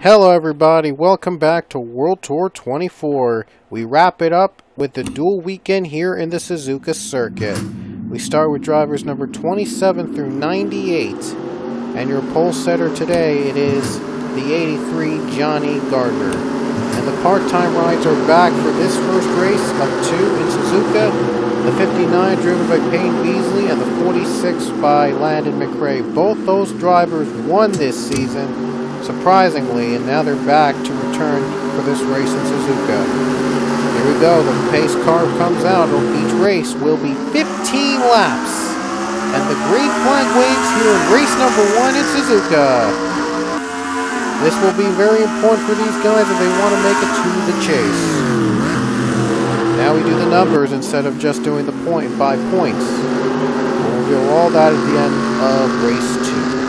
Hello everybody, welcome back to World Tour 24. We wrap it up with the dual weekend here in the Suzuka circuit. We start with drivers number 27 through 98. And your pole setter today, it is the 83 Johnny Gardner. And the part-time rides are back for this first race of two in Suzuka. The 59 driven by Payne Beasley and the 46 by Landon McRae. Both those drivers won this season, surprisingly, and now they're back to return for this race in Suzuka. Here we go, the pace car comes out. Each race will be 15 laps. And the green flag waves here in race number 1 in Suzuka. This will be very important for these guys if they want to make it to the chase. Now we do the numbers instead of just doing the point by points. We'll reveal all that at the end of race 2.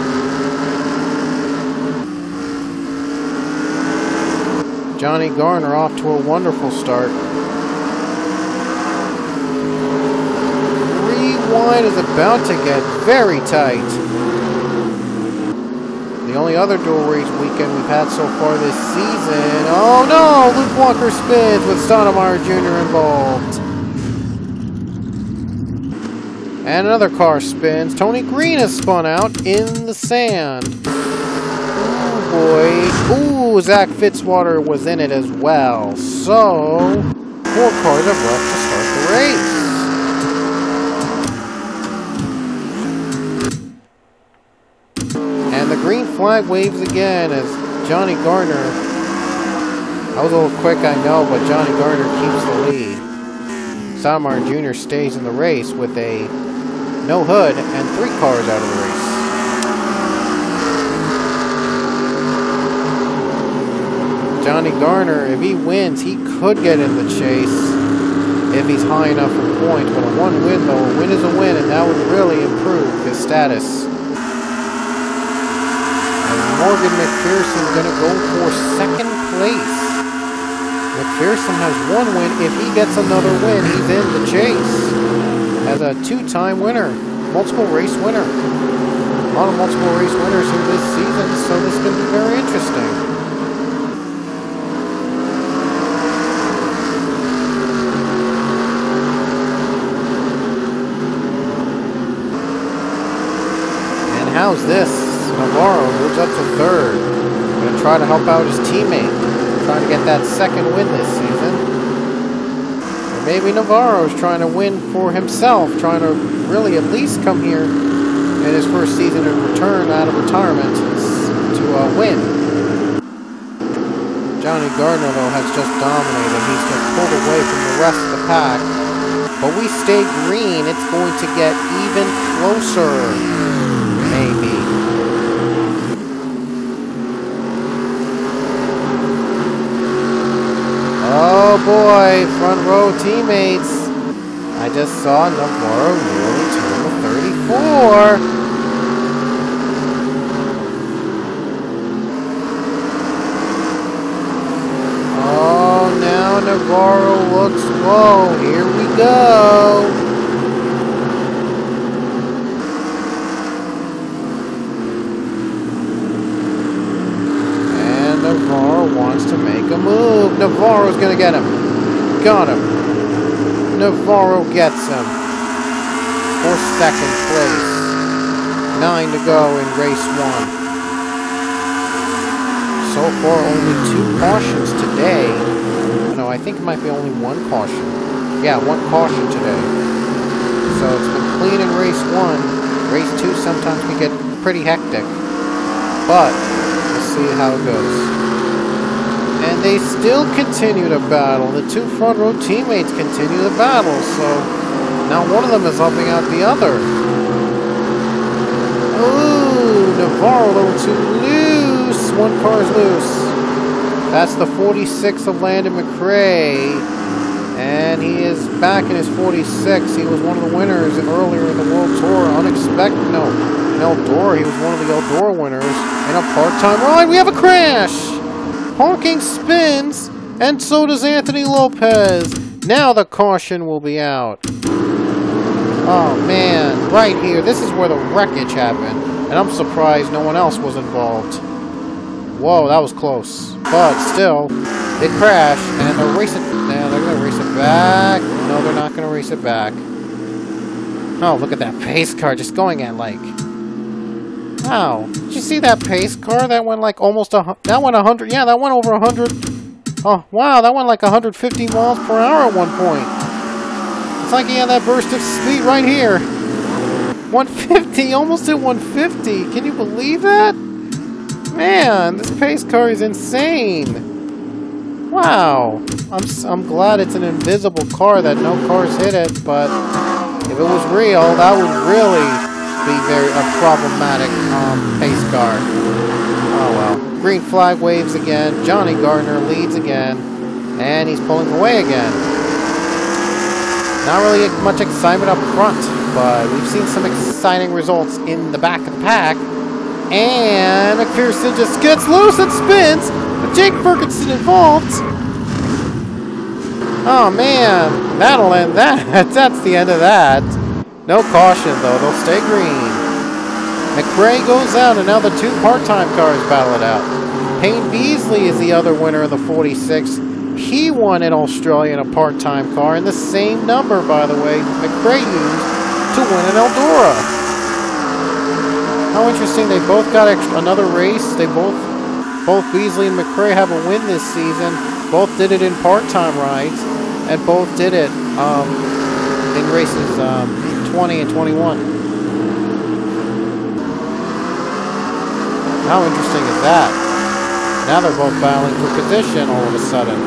Johnny Gardner off to a wonderful start. 3 wide is about to get very tight. The only other dual race weekend we've had so far this season. Oh no! Luke Walker spins with Stoudemire Jr. involved. And another car spins. Tony Green has spun out in the sand. Boy. Ooh, Zach Fitzwater was in it as well. So, 4 cars have left to start the race. And the green flag waves again as Johnny Gardner. I was a little quick, I know, but Johnny Gardner keeps the lead. Stoudemire Jr. stays in the race with a no hood and 3 cars out of the race. Johnny Gardner, if he wins, he could get in the chase if he's high enough for points. But a 1 win, though, a win is a win, and that would really improve his status. And Morgan McPherson going to go for 2nd place. McPherson has 1 win. If he gets another win, he's in the chase as a 2-time winner, multiple race winner. A lot of multiple race winners in this season, so this is going to be very interesting. How's this? Navarro moves up to 3rd. Going to try to help out his teammate. Trying to get that 2nd win this season. Or maybe Navarro's trying to win for himself. Trying to really at least come here in his first season and return out of retirement to win. Johnny Gardner, though, has just dominated. He's just pulled away from the rest of the pack. But we stay green. It's going to get even closer. Maybe. Oh boy, front row teammates. I just saw Navarro nearly turn the 34. Oh, now Navarro looks low. Here we go. Navarro wants to make a move. Navarro's going to get him. Got him. Navarro gets him. For 2nd place. 9 to go in race 1. So far, only 2 cautions today. No, I think it might be only 1 caution. Yeah, 1 caution today. So it's been clean in race 1. Race 2, sometimes we get pretty hectic. But we'll see how it goes. And they still continue to battle. The 2 front row teammates continue to battle. So now one of them is helping out the other. Ooh, Navarro a little too loose. 1 car is loose. That's the 46 of Landon McRae. And he is back in his 46. He was one of the winners earlier in the World Tour. Unexpected. No, in Eldora, he was one of the Eldora winners. In a part-time ride, we have a crash! Honking spins, and so does Anthony Lopez. Now the caution will be out. Oh man, right here, this is where the wreckage happened. And I'm surprised no one else was involved. Whoa, that was close. But still, they crashed, and they're racing. Now they're going to race it back. No, they're not going to race it back. Oh, look at that pace car just going at like... Wow. Did you see that pace car? That went like almost that went 100. Yeah, that went over 100. Oh, wow, that went like 150 miles per hour at one point. It's like he had that burst of speed right here. 150, almost at 150. Can you believe that? Man, this pace car is insane. Wow. I'm glad it's an invisible car that no cars hit it, but if it was real, that would really be a problematic pace car. Oh well. Green flag waves again. Johnny Gardner leads again, and he's pulling away again. Not really much excitement up front, but we've seen some exciting results in the back of the pack. And McPherson just gets loose and spins, with Jake Ferguson involved. Oh man, that'll end that. That's the end of that. No caution though, they'll stay green. McRae goes out, and now the two part-time cars battle it out. Payne Beasley is the other winner of the 46. He won in Australia in a part-time car, and the same number, by the way, McRae used to win in Eldora. How interesting, they both got another race. They both Beasley and McRae have a win this season. Both did it in part-time rides, and both did it in races 20 and 21. How interesting is that? Now they're both battling for position all of a sudden.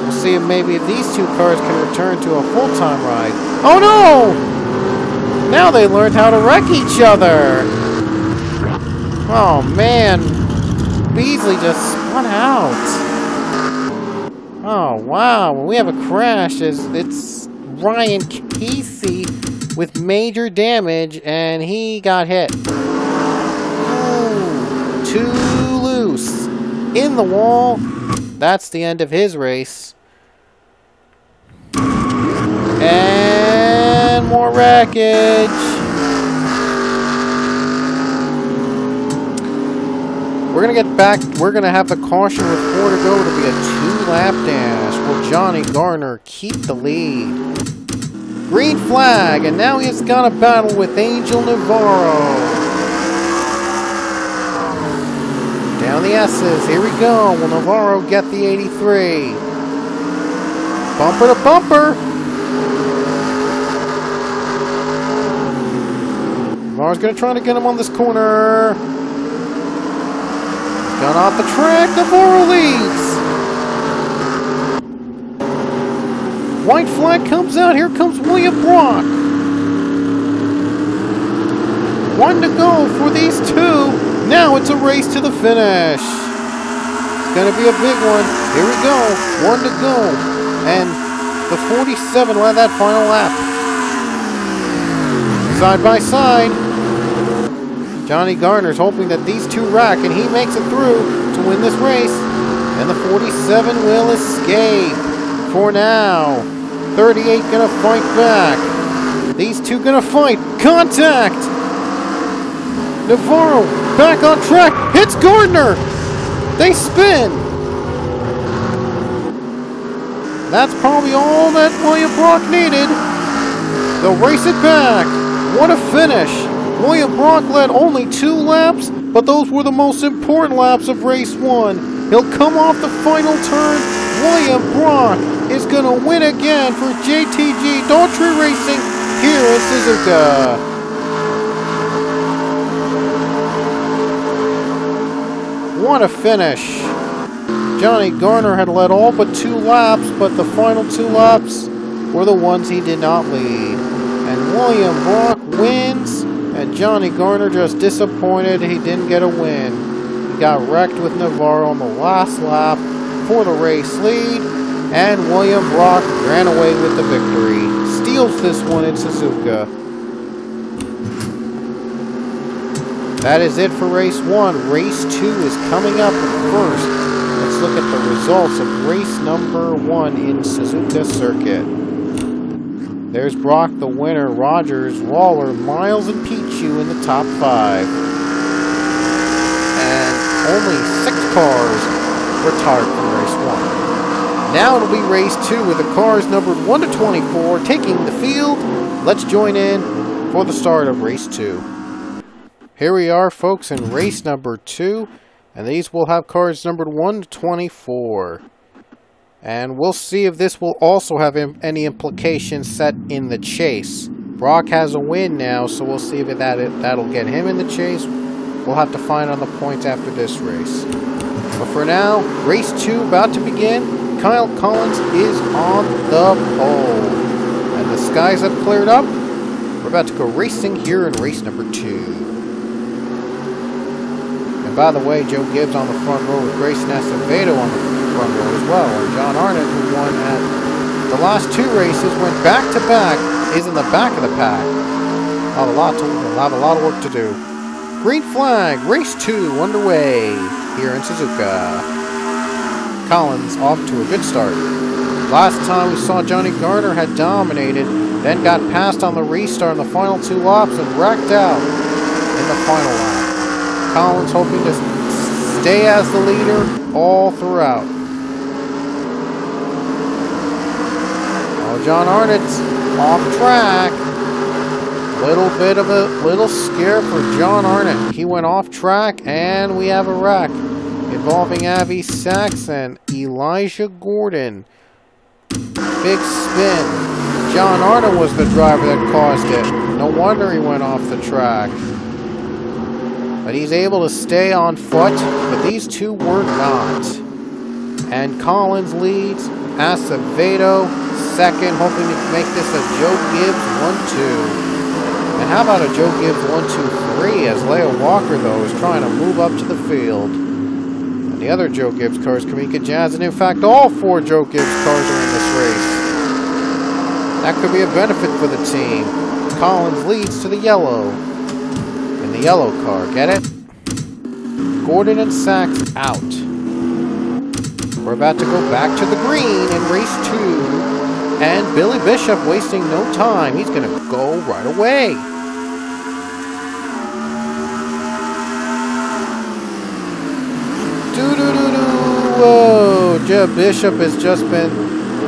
We'll see if maybe these two cars can return to a full-time ride. Oh no! Now they learned how to wreck each other. Oh man, Beasley just spun out. Oh wow, when we have a crash, it's Ryan Casey with major damage, and he got hit. Ooh, too loose. In the wall. That's the end of his race. And more wreckage. We're going to get back. We're going to have the caution with 4 to go. It'll be a 2-lap dash. Will Johnny Garner keep the lead? Green flag. And now he's got a battle with Angel Navarro. Down the S's. Here we go. Will Navarro get the 83? Bumper to bumper. Navarro's going to try to get him on this corner. Gone off the track. Navarro leads. White flag comes out. Here comes William Brock. 1 to go for these two. Now it's a race to the finish. It's going to be a big one. Here we go. 1 to go. And the 47 will have that final lap. Side by side. Johnny Garner's hoping that these two rack, and he makes it through to win this race. And the 47 will escape. For now. 38 going to fight back. These two going to fight. Contact. Navarro back on track. Hits Gardner. They spin. That's probably all that William Brock needed. They'll race it back. What a finish. William Brock led only 2 laps, but those were the most important laps of race 1. He'll come off the final turn. William Brock is going to win again for JTG Daughtry Racing here at Suzuka. What a finish. Johnny Garner had led all but 2 laps, but the final 2 laps were the ones he did not lead. And William Brock wins, and Johnny Garner just disappointed he didn't get a win. He got wrecked with Navarro on the last lap for the race lead, and William Brock ran away with the victory. Steals this one in Suzuka. That is it for race 1. Race 2 is coming up first. Let's look at the results of race number 1 in Suzuka Circuit. There's Brock, the winner. Rogers, Waller, Miles, and Pichu in the top 5. And only 6 cars retired from race 1. Now it'll be race 2 with the cars numbered 1 to 24 taking the field. Let's join in for the start of race 2. Here we are, folks, in race number 2, and these will have cars numbered 1 to 24. And we'll see if this will also have any implications set in the chase. Brock has a win now, so we'll see if that'll get him in the chase. We'll have to find on the points after this race. But for now, race 2 about to begin. Kyle Collins is on the pole. And the skies have cleared up. We're about to go racing here in race number 2. And by the way, Joe Gibbs on the front row with Grayson Acevedo on the front row as well. And John Arnott, who won at the last 2 races, went back-to-back, is in the back of the pack. We'll have a lot of work to do. Green flag, race 2 underway here in Suzuka. Collins off to a good start. Last time we saw Johnny Garner had dominated, then got passed on the restart in the final 2 laps and wrecked out in the final lap. Collins hoping to stay as the leader all throughout. Oh, John Arnott's off track. Little scare for John Arnott. He went off track and we have a wreck involving Avi Sachs and Elijah Gordon. Big spin. John Arnott was the driver that caused it. No wonder he went off the track. But he's able to stay on foot, but these two were not. And Collins leads. Acevedo second, hoping to make this a Joe Gibbs 1-2. And how about a Joe Gibbs 1-2-3 as Leo Walker, though, is trying to move up to the field. And the other Joe Gibbs cars, Kamika Jazz, and in fact all 4 Joe Gibbs cars are in this race. That could be a benefit for the team. Collins leads to the yellow. In the yellow car, get it? Gordon and Sachs out. We're about to go back to the green in race 2. And Billy Bishop wasting no time. He's going to go right away. Whoa, Jeb Bishop has just been...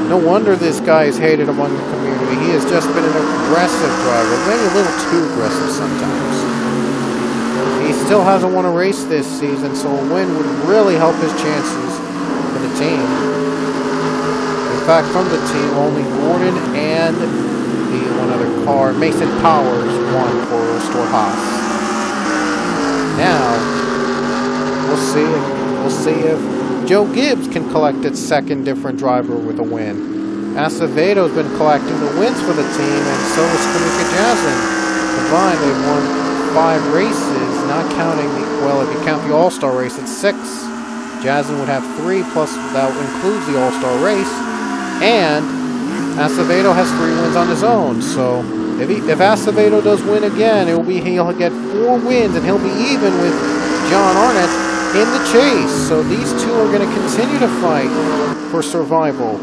No wonder this guy is hated among the community. He has just been an aggressive driver. Maybe a little too aggressive sometimes. He still hasn't won a race this season, so a win would really help his chances for the team. In fact, from the team, only Gordon and the one other car, Mason Powers, won for Restore Haas. Now, we'll see if Joe Gibbs can collect its second different driver with a win. Acevedo's been collecting the wins for the team, and so has Kamika Jazin. Combined, they've won 5 races, not counting the, well, if you count the All-Star race, it's 6. Jazin would have 3, plus that includes the All-Star race. And Acevedo has 3 wins on his own. So if Acevedo does win again, he'll get 4 wins, and he'll be even with John Arnott in the chase. So these two are going to continue to fight for survival.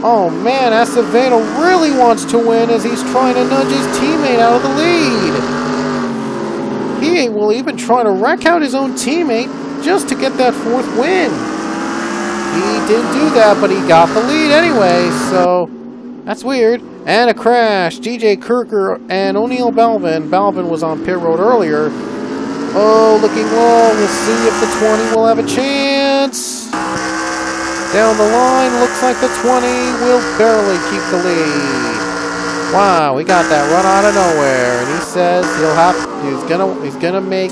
Oh man, Acevedo really wants to win as he's trying to nudge his teammate out of the lead. He will even try to wreck out his own teammate just to get that 4th win. He didn't do that, but he got the lead anyway, so that's weird. And a crash. DJ Kirker and O'Neal Balvin. Balvin was on pit road earlier. Oh, looking low. We'll see if the 20 will have a chance. Down the line, looks like the 20 will barely keep the lead. Wow, we got that run out of nowhere, and he says he's gonna make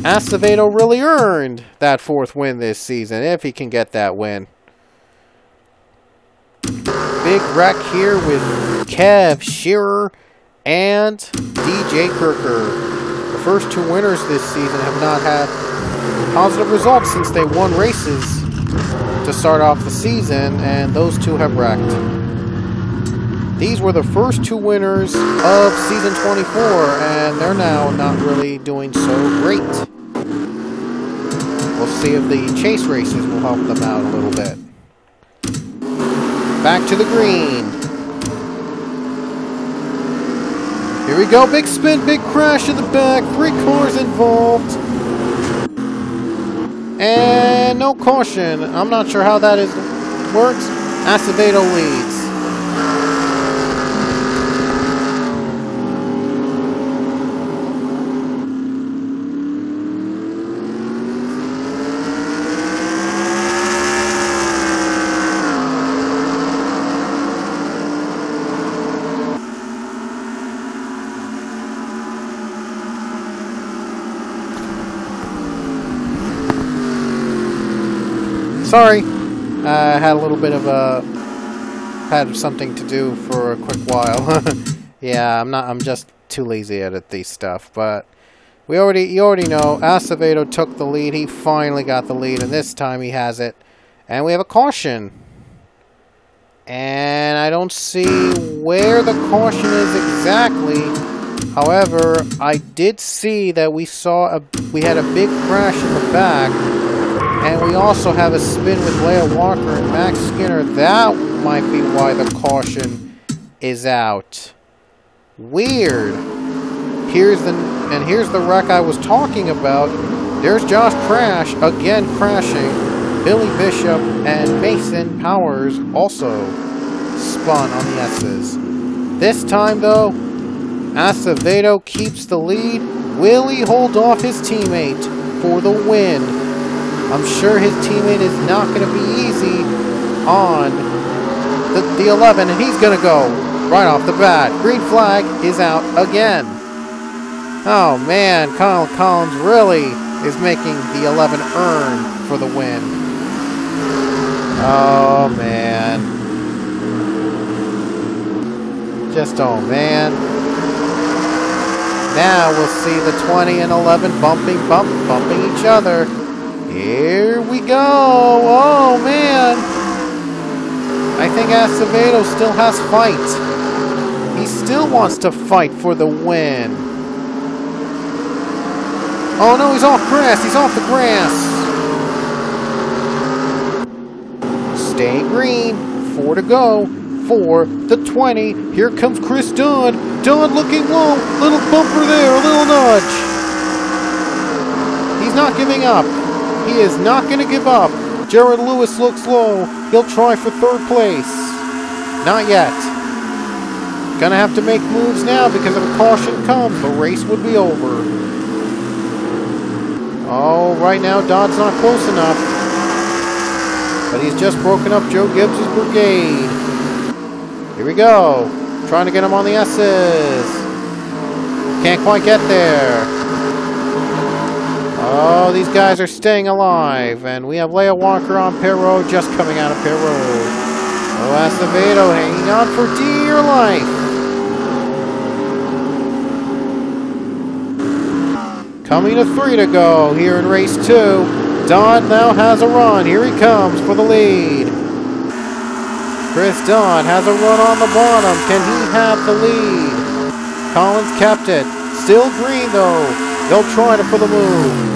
Acevedo really earned that 4th win this season, if he can get that win. Big wreck here with Kev Shearer and DJ Kirker. The first 2 winners this season have not had positive results since they won races to start off the season, and those 2 have wrecked. These were the first 2 winners of season 24, and they're now not really doing so great. We'll see if the chase races will help them out a little bit. Back to the green. Here we go, big spin, big crash in the back, 3 cars involved. And no caution. I'm not sure how that works. Acevedo leads. Sorry, I had a little bit of had something to do for a quick while. Yeah, I'm just too lazy to edit these stuff. But you already know Acevedo took the lead. He finally got the lead, and this time he has it. And we have a caution. And I don't see where the caution is exactly. However, I did see that we had a big crash in the back. And we also have a spin with Leia Walker and Max Skinner. That might be why the caution is out. Weird. Here's the wreck I was talking about. There's Josh Crash again crashing. Billy Bishop and Mason Powers also spun on the S's. This time though, Acevedo keeps the lead. Will he hold off his teammate for the win? I'm sure his teammate is not going to be easy on the 11, and he's going to go right off the bat. Green flag is out again. Oh man, Kyle Collins really is making the 11 earn for the win. Oh man. Just oh man. Now we'll see the 20 and 11 bumping each other. Here we go! Oh, man! I think Acevedo still has fight. He still wants to fight for the win. Oh, no, he's off grass. He's off the grass. Stay green. 4 to go for the 20. Here comes Chris Dunn. Dunn looking low. Little bumper there. A little nudge. He's not giving up. He is not going to give up. Jared Lewis looks low. He'll try for 3rd place. Not yet. Gonna have to make moves now because if a caution comes, the race would be over. Oh, right now Dodd's not close enough. But he's just broken up Joe Gibbs' brigade. Here we go. Trying to get him on the S's. Can't quite get there. Oh, these guys are staying alive. And we have Leia Walker on pit road, just coming out of pit road. Oh, Acevedo hanging on for dear life. Coming to 3 to go here in race 2. Dodd now has a run. Here he comes for the lead. Chris Dodd has a run on the bottom. Can he have the lead? Collins kept it. Still green though. They'll try for the move.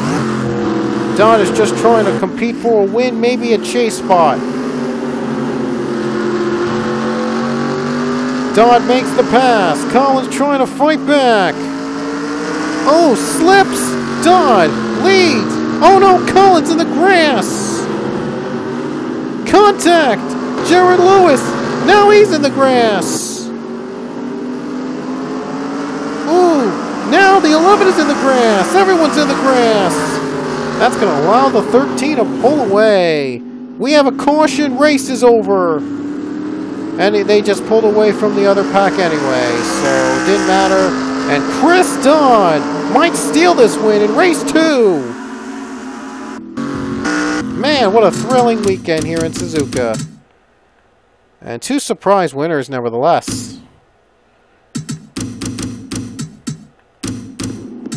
Dodd is just trying to compete for a win, maybe a chase spot. Dodd makes the pass. Collins trying to fight back. Oh, slips. Dodd leads. Oh no, Collins in the grass. Contact. Jared Lewis. Now he's in the grass. Ooh, now the 11 is in the grass. Everyone's in the grass. That's going to allow the 13 to pull away. We have a caution. Race is over. And they just pulled away from the other pack anyway. So it didn't matter. And Chris Dodd might steal this win in race 2. Man, what a thrilling weekend here in Suzuka. And 2 surprise winners nevertheless.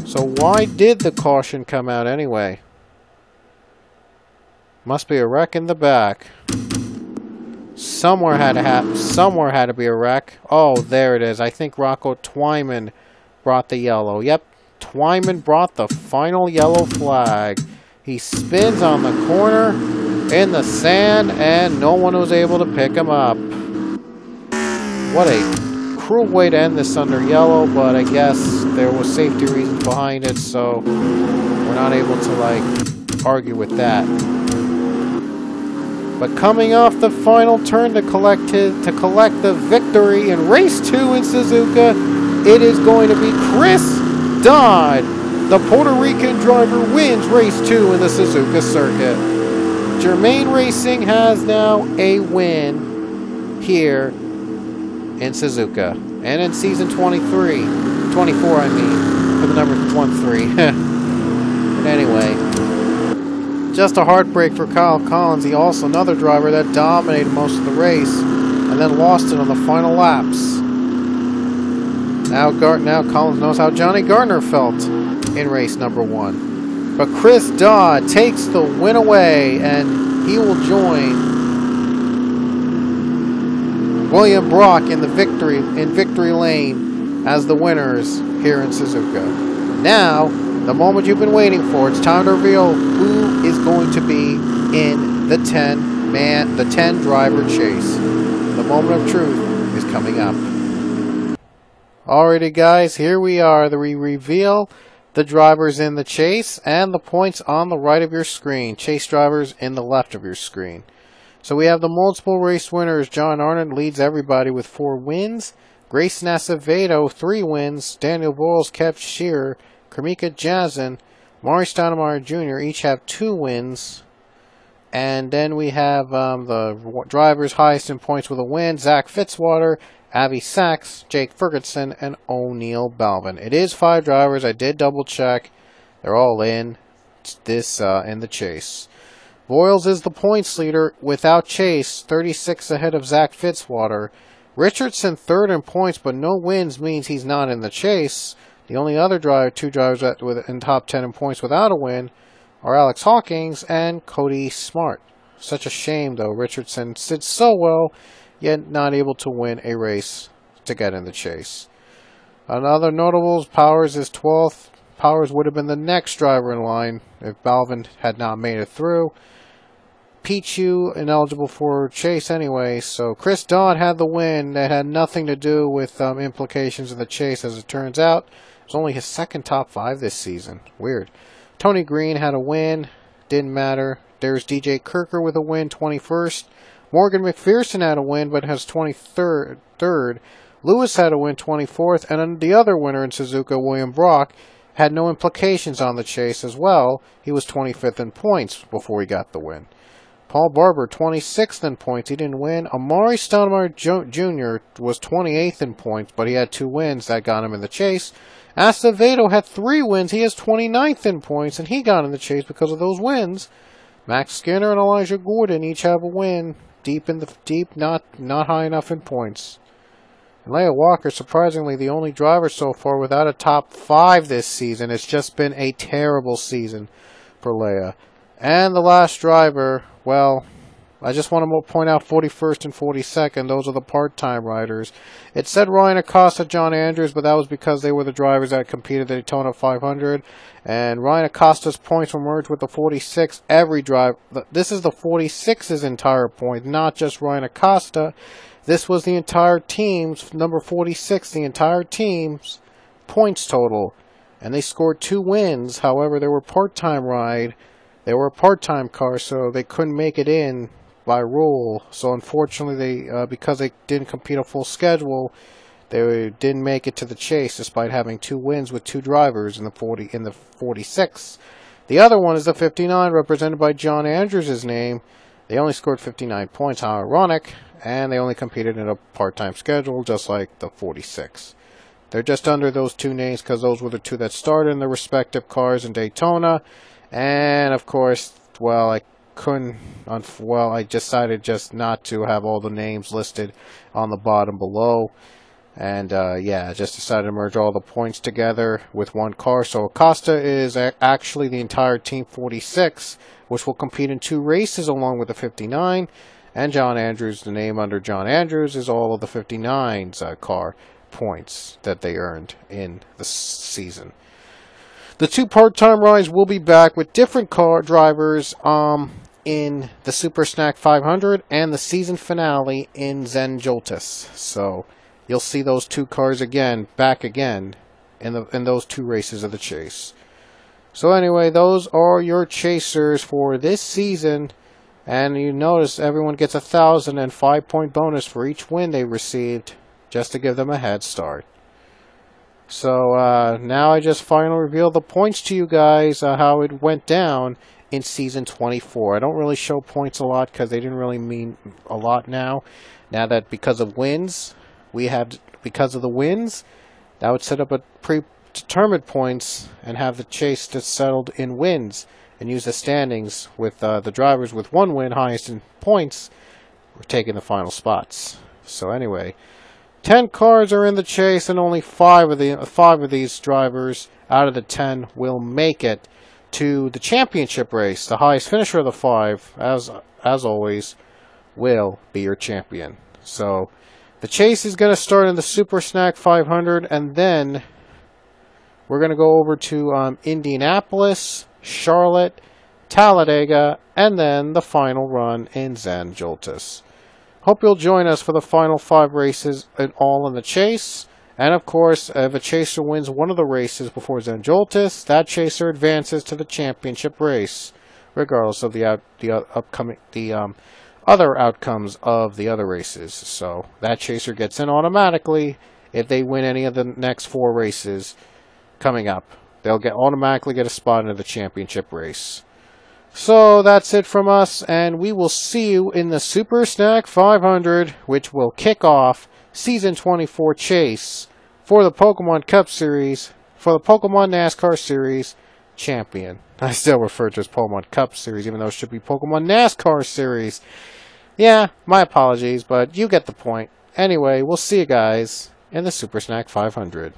So why did the caution come out anyway? Must be a wreck in the back. Somewhere had to be a wreck. Oh, there it is. I think Rocco Twyman brought the yellow. Yep, Twyman brought the final yellow flag. He spins on the corner in the sand, and no one was able to pick him up. What a cruel way to end this under yellow, but I guess there was safety reasons behind it, so we're not able to, like, argue with that. But coming off the final turn to collect the victory in race 2 in Suzuka, it is going to be Chris Dodd. The Puerto Rican driver wins race 2 in the Suzuka circuit. Germain Racing has now a win here in Suzuka. And in season 24 I mean, for the number 13. But anyway, just a heartbreak for Kyle Collins. He also another driver that dominated most of the race and then lost it on the final laps. Now Collins knows how Johnny Gardner felt in race number 1. But Chris Dodd takes the win away, and he will join William Brock in victory lane as the winners here in Suzuka. Now, the moment you've been waiting for, it's time to reveal who is going to be in the 10 driver chase. The moment of truth is coming up. Alrighty guys, here we are. We reveal the drivers in the chase and the points on the right of your screen. Chase drivers in the left of your screen. So we have the multiple race winners. John Arnott leads everybody with 4 wins. Grayson Acevedo, 3 wins. Daniel Boyles, Kev Shearer, Kamika Jazin, Maury Stoudemire Jr. each have 2 wins. And then we have the drivers highest in points with a win. Zach Fitzwater, Avi Sachs, Jake Ferguson, and O'Neal Balvin. It is 5 drivers. I did double check. They're all in in the chase. Boyles is the points leader without chase, 36 ahead of Zach Fitzwater. Richardson 3rd in points, but no wins means he's not in the chase. The only other 2 drivers in top 10 in points without a win are Alex Hawkins and Cody Smart. Such a shame, though. Richardson did so well, yet not able to win a race to get in the chase. Another notables, Powers is 12th. Powers would have been the next driver in line if Balvin had not made it through. Pichu ineligible for chase anyway, so Chris Dodd had the win. That had nothing to do with implications of the chase, as it turns out. It was only his 2nd top 5 this season. Weird. Tony Green had a win. Didn't matter. There's DJ Kirker with a win, 21st. Morgan McPherson had a win, but has 23rd. Lewis had a win, 24th. And then the other winner in Suzuka, William Brock, had no implications on the chase as well. He was 25th in points before he got the win. Paul Barber, 26th in points. He didn't win. Amari Stoudemire Jr. was 28th in points, but he had 2 wins. That got him in the chase. Acevedo had 3 wins. He is 29th in points, and he got in the chase because of those wins. Max Skinner and Elijah Gordon each have a win. Deep, not high enough in points. And Leia Walker, surprisingly, the only driver so far without a top 5 this season. It's just been a terrible season for Leia. And the last driver, well, I just want to point out 41st and 42nd. Those are the part-time riders. It said Ryan Acosta, John Andrews, but that was because they were the drivers that competed at the Daytona 500. And Ryan Acosta's points were merged with the 46. Every drive, this is the 46's entire point, not just Ryan Acosta. This was the entire team's, number 46, the entire team's points total. And they scored 2 wins. However, they were part-time ride. They were a part-time car, so they couldn't make it in by rule. So unfortunately, because they didn't compete a full schedule, they didn't make it to the chase despite having 2 wins with 2 drivers in the 46. The other one is the 59, represented by John Andrews' name. They only scored 59 points, how ironic, and they only competed in a part-time schedule, just like the 46. They're just under those 2 names because those were the 2 that started in their respective cars in Daytona. And of course, well, I decided just not to have all the names listed on the bottom below. And yeah, I just decided to merge all the points together with 1 car. So Acosta is actually the entire Team 46, which will compete in 2 races along with the 59. And John Andrews, the name under John Andrews, is all of the 59's car points that they earned in the season. The 2 part-time rides will be back with different car drivers in the Super Snack 500 and the season finale in Zen Joltis. So you'll see those 2 cars back again in those 2 races of the chase. So anyway, those are your chasers for this season. And you notice everyone gets 1,000 and 5-point bonus for each win they received, just to give them a head start. So now I just finally reveal the points to you guys, how it went down in Season 24. I don't really show points a lot because they didn't really mean a lot now. Now that because of wins, because of the wins, that would set up a predetermined points and have the chase that's settled in wins. And use the standings with the drivers with 1 win, highest in points, we're taking the final spots. So anyway, 10 cars are in the chase, and only 5 of these drivers out of the 10 will make it to the championship race. The highest finisher of the 5, as always, will be your champion. So the chase is going to start in the Super Snack 500, and then we're going to go over to Indianapolis, Charlotte, Talladega, and then the final run in Zandvoorts. Hope you'll join us for the final 5 races all in the chase. And of course, if a chaser wins one of the races before Zandvoorts, that chaser advances to the championship race, regardless of the other outcomes of the other races. So that chaser gets in automatically if they win any of the next 4 races coming up. They'll automatically get a spot into the championship race. So that's it from us, and we will see you in the Super Snack 500, which will kick off Season 24 Chase for the Pokemon Cup Series, for the Pokemon NASCAR Series Champion. I still refer to it as Pokemon Cup Series, even though it should be Pokemon NASCAR Series. Yeah, my apologies, but you get the point. Anyway, we'll see you guys in the Super Snack 500.